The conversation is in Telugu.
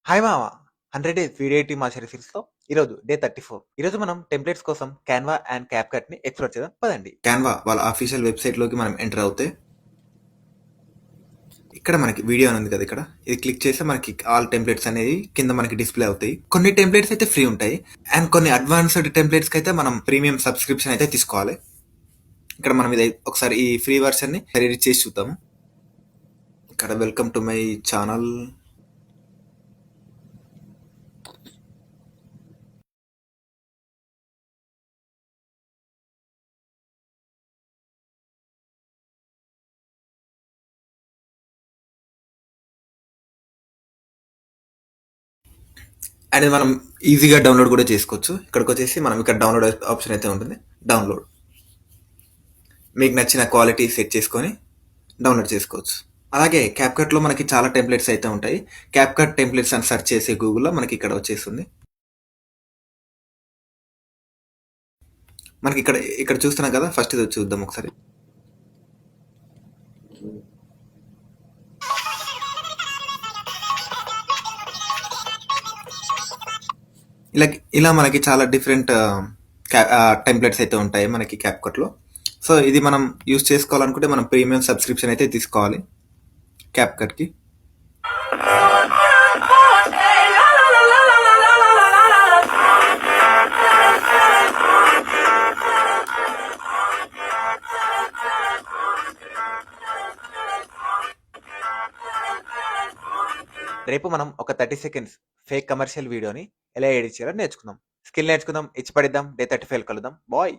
హాయ్ మామ! 100 డేస్ వీడియో మా సిరీస్‌లో ఈరోజు డే 34. ఈరోజు మనం టెంప్లేట్స్ కోసం క్యాన్వా అండ్ క్యాప్‌కట్‌ని ఎక్స్‌ప్లోర్ చేద్దాం పదండి. క్యాన్వా వాళ్ళ అఫీషియల్ వెబ్‌సైట్‌లోకి మనం ఎంటర్ అవుతే ఇక్కడ మనకి వీడియో అని ఉంది కదా! ఇక్కడ ఇది క్లిక్ చేస్తే మనకి ఆల్ టెంప్లేట్స్ అనేవి కింద మనకి డిస్‌ప్లే అవుతాయి. కొన్ని టెంప్లేట్స్ అయితే ఫ్రీ ఉంటాయి. అండ్ కొన్ని అడ్వాన్స్‌డ్ టెంప్లేట్స్‌కి అయితే మనం ప్రీమియం సబ్స్క్రిప్షన్ అయితే తీసుకోవాలి. ఇక్కడ మనం ఇది ఒకసారి ఈ ఫ్రీ వెర్షన్‌ని రీడ్ చేసి చూద్దాము. ఇక్కడ welcome to my channel. And ఇది మనం ఈజీగా డౌన్లోడ్ కూడా చేసుకోవచ్చు. ఇక్కడికి వచ్చేసి మనం ఇక్కడ డౌన్లోడ్ ఆప్షన్ అయితే ఉంటుంది. డౌన్లోడ్ మీకు నచ్చిన క్వాలిటీ సెట్ చేసుకొని డౌన్లోడ్ చేసుకోవచ్చు. అలాగే క్యాప్కట్లో మనకి చాలా టెంప్లెట్స్ అయితే ఉంటాయి. క్యాప్కట్ టెంప్లెట్స్ అని సెర్చ్ చేసే గూగుల్లో మనకి ఇక్కడ వచ్చేస్తుంది. మనకి ఇక్కడ ఇక్కడ చూస్తున్నాం కదా, ఫస్ట్ ఇది చూద్దాం ఒకసారి. ఇలా ఇలా మనకి చాలా డిఫరెంట్ టెంప్లెట్స్ అయితే ఉంటాయి మనకి క్యాప్కట్లో. సో ఇది మనం యూస్ చేసుకోవాలనుకుంటే మనం ప్రీమియం సబ్స్క్రిప్షన్ అయితే తీసుకోవాలి క్యాప్కట్కి. రేపు మనం ఒక 30 సెకండ్స్ ఫేక్ కమర్షియల్ వీడియోని ఎలా ఎడిట్ చేయాలో నేర్చుకుందాం. స్కిల్ నేర్చుకుందాం, ఇచ్చి పడిద్దాం. డే 35 కలుద్దాం. బాయ్!